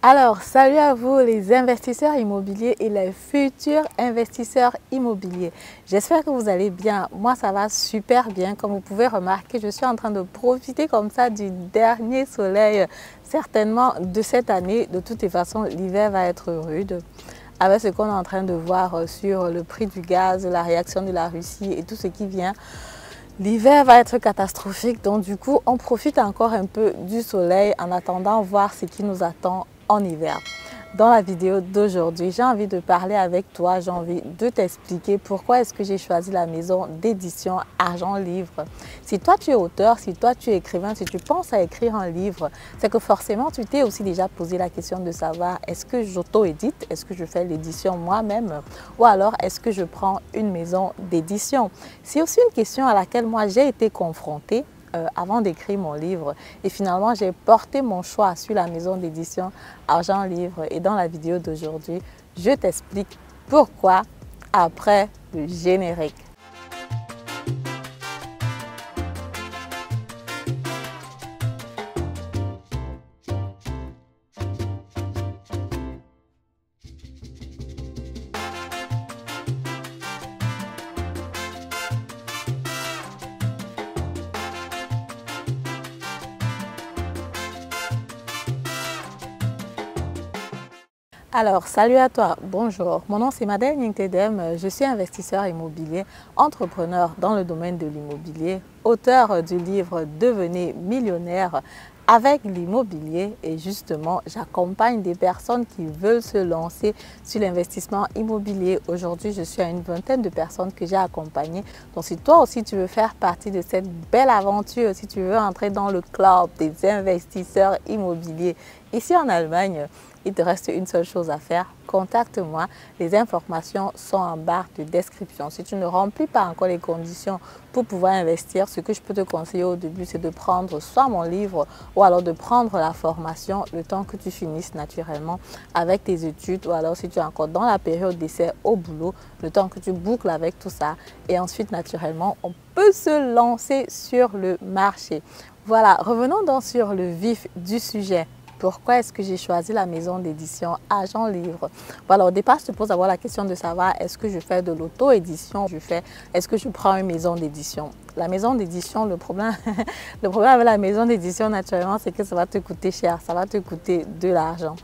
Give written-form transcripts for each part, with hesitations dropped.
Alors, salut à vous les investisseurs immobiliers et les futurs investisseurs immobiliers. J'espère que vous allez bien. Moi, ça va super bien. Comme vous pouvez remarquer, je suis en train de profiter comme ça du dernier soleil, certainement de cette année. De toutes les façons, l'hiver va être rude. Avec ce qu'on est en train de voir sur le prix du gaz, la réaction de la Russie et tout ce qui vient, l'hiver va être catastrophique. Donc du coup, on profite encore un peu du soleil en attendant voir ce qui nous attend en hiver. Dans la vidéo d'aujourd'hui, j'ai envie de parler avec toi, j'ai envie de t'expliquer pourquoi est-ce que j'ai choisi la maison d'édition Argent Livre. Si toi tu es auteur, si toi tu es écrivain, si tu penses à écrire un livre, c'est que forcément tu t'es aussi déjà posé la question de savoir est-ce que j'auto-édite, est-ce que je fais l'édition moi-même ou alors est-ce que je prends une maison d'édition. C'est aussi une question à laquelle moi j'ai été confrontée avant d'écrire mon livre et finalement j'ai porté mon choix sur la maison d'édition Argent Livre et dans la vidéo d'aujourd'hui je t'explique pourquoi après le générique. Alors, salut à toi, bonjour, mon nom c'est Madeleine Yintedem, je suis investisseur immobilier, entrepreneur dans le domaine de l'immobilier, auteur du livre Devenez millionnaire avec l'immobilier et justement j'accompagne des personnes qui veulent se lancer sur l'investissement immobilier. Aujourd'hui, je suis à une vingtaine de personnes que j'ai accompagnées. Donc si toi aussi tu veux faire partie de cette belle aventure, si tu veux entrer dans le club des investisseurs immobiliers ici en Allemagne, il te reste une seule chose à faire, contacte-moi. Les informations sont en barre de description. Si tu ne remplis pas encore les conditions pour pouvoir investir, ce que je peux te conseiller au début, c'est de prendre soit mon livre ou alors de prendre la formation le temps que tu finisses naturellement avec tes études ou alors si tu es encore dans la période d'essai au boulot, le temps que tu boucles avec tout ça et ensuite naturellement, on peut se lancer sur le marché. Voilà, revenons donc sur le vif du sujet. Pourquoi est-ce que j'ai choisi la maison d'édition Argent Livre? Voilà, au départ, je te pose d'abord la question de savoir est-ce que je fais de l'auto-édition, est-ce que je prends une maison d'édition? La maison d'édition, le problème avec la maison d'édition, naturellement, c'est que ça va te coûter cher, ça va te coûter de l'argent.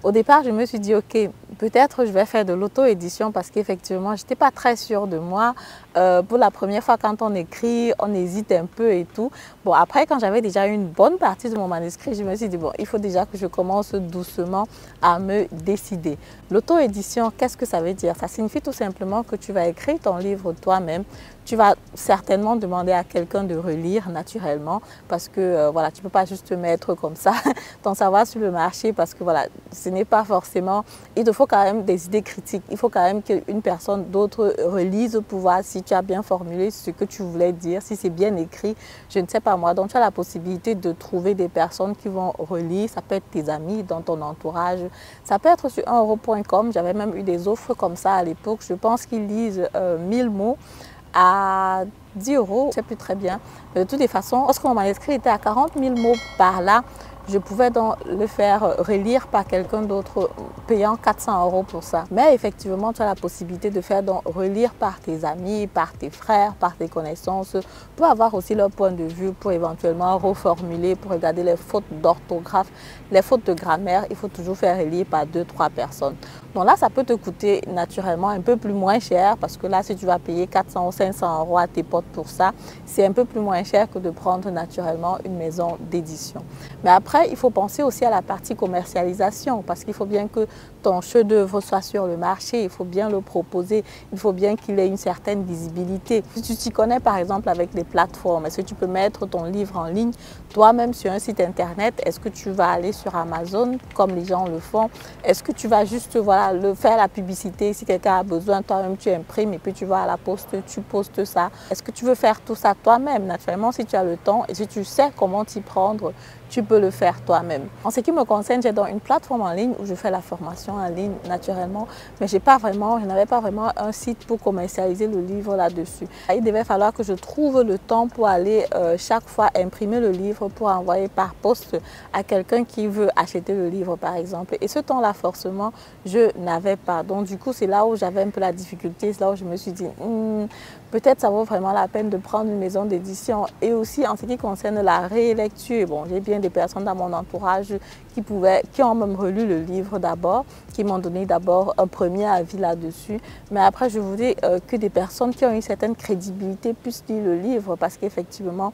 Au départ, je me suis dit, ok, peut-être je vais faire de l'auto-édition parce qu'effectivement, je n'étais pas très sûre de moi. Pour la première fois, quand on écrit, on hésite un peu et tout. Bon, après, quand j'avais déjà une bonne partie de mon manuscrit, je me suis dit, bon, il faut déjà que je commence doucement à me décider. L'auto-édition, qu'est-ce que ça veut dire? Ça signifie tout simplement que tu vas écrire ton livre toi-même. Tu vas certainement demander à quelqu'un de relire naturellement parce que voilà, tu ne peux pas juste te mettre comme ça ton savoir sur le marché parce que voilà, ce n'est pas forcément, il te faut quand même des idées critiques, il faut quand même qu'une personne d'autre relise pour voir si tu as bien formulé ce que tu voulais dire, si c'est bien écrit, je ne sais pas moi. Donc tu as la possibilité de trouver des personnes qui vont relire, ça peut être tes amis dans ton entourage, ça peut être sur 1euro.com, j'avais même eu des offres comme ça à l'époque, je pense qu'ils lisent 1000 mots à 10 euros, je ne sais plus très bien. Mais de toutes les façons, lorsque mon manuscrit était à 40 000 mots par là, je pouvais donc le faire relire par quelqu'un d'autre payant 400 euros pour ça. Mais effectivement, tu as la possibilité de faire donc relire par tes amis, par tes frères, par tes connaissances, pour avoir aussi leur point de vue, pour éventuellement reformuler, pour regarder les fautes d'orthographe, les fautes de grammaire. Il faut toujours faire relire par 2-3 personnes. Donc là, ça peut te coûter naturellement un peu plus moins cher parce que là, si tu vas payer 400 ou 500 euros à tes potes pour ça, c'est un peu plus moins cher que de prendre naturellement une maison d'édition. Mais après, il faut penser aussi à la partie commercialisation parce qu'il faut bien que ton chef-d'œuvre soit sur le marché, il faut bien le proposer, il faut bien qu'il ait une certaine visibilité. Si tu t'y connais par exemple avec les plateformes, est-ce que tu peux mettre ton livre en ligne toi-même sur un site internet? Est-ce que tu vas aller sur Amazon comme les gens le font? Est-ce que tu vas juste voilà, faire la publicité? Si quelqu'un a besoin, toi-même tu imprimes et puis tu vas à la poste, tu postes ça. Est-ce que tu veux faire tout ça toi-même? Naturellement, si tu as le temps et si tu sais comment t'y prendre, tu peux le faire toi-même. En ce qui me concerne, j'ai donc une plateforme en ligne où je fais la formation en ligne naturellement, mais je n'avais pas vraiment un site pour commercialiser le livre là-dessus. Il devait falloir que je trouve le temps pour aller chaque fois imprimer le livre pour envoyer par poste à quelqu'un qui veut acheter le livre par exemple. Et ce temps-là, forcément, je n'avais pas. Donc du coup, c'est là où j'avais un peu la difficulté, c'est là où je me suis dit, peut-être ça vaut vraiment la peine de prendre une maison d'édition. Et aussi en ce qui concerne la rélecture, bon, j'ai bien des personnes dans mon entourage qui ont même relu le livre d'abord, qui m'ont donné d'abord un premier avis là-dessus. Mais après, je voulais que des personnes qui ont une certaine crédibilité puissent lire le livre parce qu'effectivement,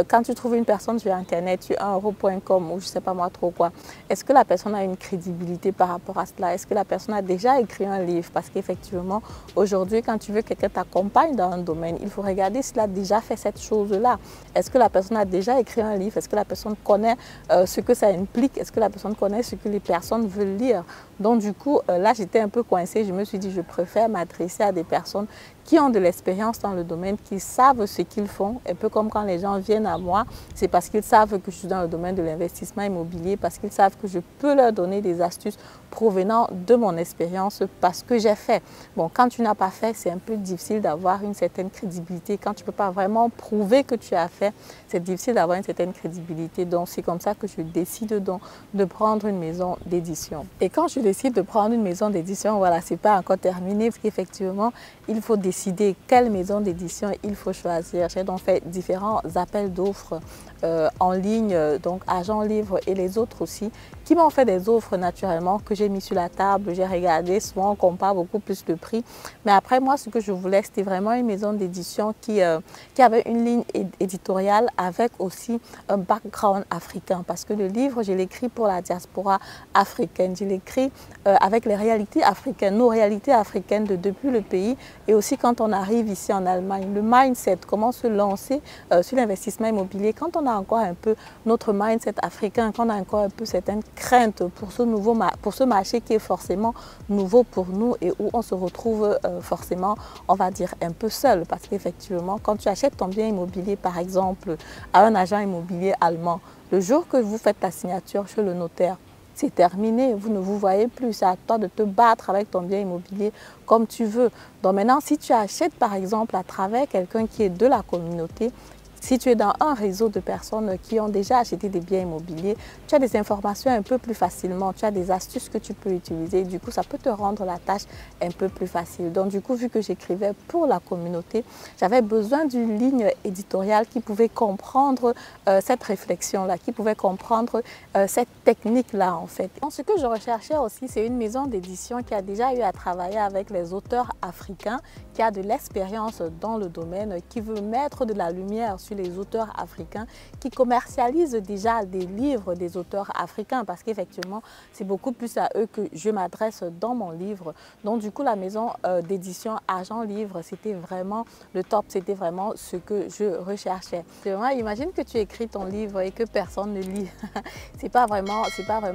quand tu trouves une personne sur Internet, sur 1euro.com ou je ne sais pas moi trop quoi, est-ce que la personne a une crédibilité par rapport à cela? Est-ce que la personne a déjà écrit un livre? Parce qu'effectivement, aujourd'hui, quand tu veux que quelqu'un t'accompagne dans un domaine, il faut regarder s'il a déjà fait cette chose-là. Est-ce que la personne a déjà écrit un livre? Est-ce que la personne connaît ce que ça implique? Est-ce que la personne connaît ce que les personnes veulent lire? Donc du coup, là, j'étais un peu coincée. Je me suis dit, je préfère m'adresser à des personnes qui ont de l'expérience dans le domaine, qui savent ce qu'ils font. Un peu comme quand les gens viennent à moi, c'est parce qu'ils savent que je suis dans le domaine de l'investissement immobilier, parce qu'ils savent que je peux leur donner des astuces provenant de mon expérience, parce que j'ai fait. Bon, quand tu n'as pas fait, c'est un peu difficile d'avoir une certaine crédibilité. Quand tu ne peux pas vraiment prouver que tu as fait, c'est difficile d'avoir une certaine crédibilité. Donc, c'est comme ça que je décide donc de prendre une maison d'édition. Et quand je décide de prendre une maison d'édition, voilà, c'est pas encore terminé, parce qu'effectivement, il faut décider quelle maison d'édition il faut choisir. J'ai donc fait différents appels d'offres en ligne, donc Agent Livre et les autres aussi, qui m'ont fait des offres naturellement que j'ai mis sur la table, j'ai regardé, souvent on compare beaucoup plus de prix. Mais après, moi, ce que je voulais, c'était vraiment une maison d'édition qui avait une ligne éditoriale avec aussi un background africain. Parce que le livre, je l'écris pour la diaspora africaine. Je l'écris avec les réalités africaines, nos réalités africaines depuis le pays. Et aussi quand on arrive ici en Allemagne, le mindset, comment se lancer sur l'investissement immobilier. Quand on a encore un peu notre mindset africain, quand on a encore un peu certaines craintes pour ce marché qui est forcément nouveau pour nous et où on se retrouve forcément, on va dire, un peu seul. Parce qu'effectivement, quand tu achètes ton bien immobilier, par exemple, à un agent immobilier allemand, le jour que vous faites ta signature chez le notaire, c'est terminé, vous ne vous voyez plus, c'est à toi de te battre avec ton bien immobilier comme tu veux. Donc maintenant, si tu achètes par exemple à travers quelqu'un qui est de la communauté, si tu es dans un réseau de personnes qui ont déjà acheté des biens immobiliers, tu as des informations un peu plus facilement, tu as des astuces que tu peux utiliser. Du coup, ça peut te rendre la tâche un peu plus facile. Donc, du coup, vu que j'écrivais pour la communauté, j'avais besoin d'une ligne éditoriale qui pouvait comprendre cette réflexion-là, qui pouvait comprendre cette technique-là, en fait. Donc, ce que je recherchais aussi, c'est une maison d'édition qui a déjà eu à travailler avec les auteurs africains, qui a de l'expérience dans le domaine, qui veut mettre de la lumière sur les auteurs africains, qui commercialisent déjà des livres des auteurs africains, parce qu'effectivement, c'est beaucoup plus à eux que je m'adresse dans mon livre. Donc du coup, la maison d'édition Agent Livre, c'était vraiment le top, c'était vraiment ce que je recherchais. Vraiment, imagine que tu écris ton livre et que personne ne lit. C'est pas vraiment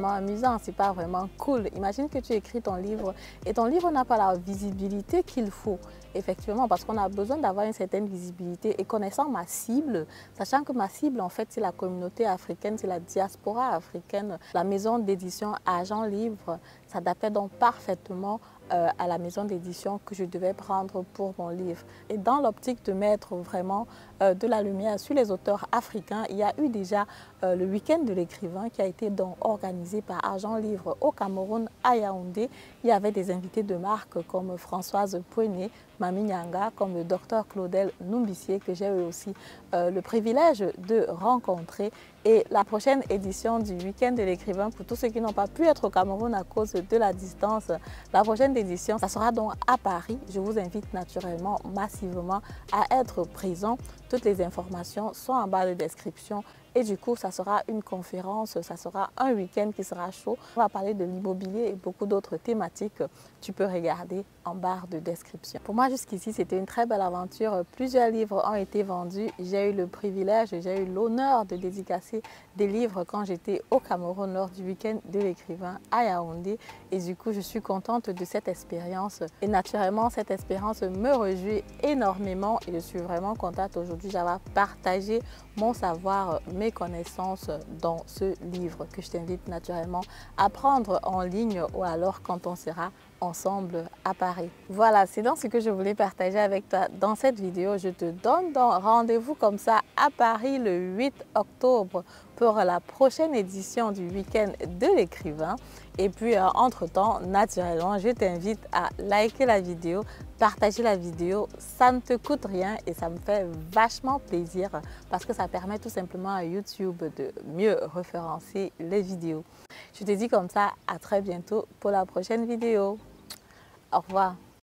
amusant, c'est pas vraiment cool. Imagine que tu écris ton livre et ton livre n'a pas la visibilité qu'il faut. Effectivement, parce qu'on a besoin d'avoir une certaine visibilité et connaissant ma cible, sachant que ma cible, en fait, c'est la communauté africaine, c'est la diaspora africaine. La maison d'édition Agent Livre s'adaptait donc parfaitement à la maison d'édition que je devais prendre pour mon livre. Et dans l'optique de mettre vraiment de la lumière sur les auteurs africains, il y a eu déjà le week-end de l'écrivain qui a été donc organisé par Agent Livre au Cameroun, à Yaoundé. Il y avait des invités de marque comme Françoise Pouené, Mami Nyanga, comme le docteur Claudel Numbissier, que j'ai eu aussi le privilège de rencontrer. Et la prochaine édition du week-end de l'écrivain, pour tous ceux qui n'ont pas pu être au Cameroun à cause de la distance, la prochaine édition, ça sera donc à Paris. Je vous invite naturellement, massivement à être présent. Toutes les informations sont en bas de description. Et du coup, ça sera une conférence, ça sera un week-end qui sera chaud. On va parler de l'immobilier et beaucoup d'autres thématiques. Tu peux regarder en barre de description. Pour moi, jusqu'ici, c'était une très belle aventure. Plusieurs livres ont été vendus. J'ai eu le privilège, j'ai eu l'honneur de dédicacer des livres quand j'étais au Cameroun lors du week-end de l'écrivain à Yaoundé. Et du coup, je suis contente de cette expérience. Et naturellement, cette expérience me réjouit énormément et je suis vraiment contente aujourd'hui aujourd'hui, j'avais partagé mon savoir, mes connaissances dans ce livre que je t'invite naturellement à prendre en ligne ou alors quand on sera ensemble à Paris. Voilà, c'est donc ce que je voulais partager avec toi dans cette vidéo. Je te donne donc rendez-vous comme ça à Paris le 8 octobre pour la prochaine édition du week-end de l'écrivain. Et puis, entre-temps, naturellement, je t'invite à liker la vidéo, partager la vidéo. Ça ne te coûte rien et ça me fait vachement plaisir parce que ça permet tout simplement à YouTube de mieux référencer les vidéos. Je te dis comme ça, à très bientôt pour la prochaine vidéo. Au revoir.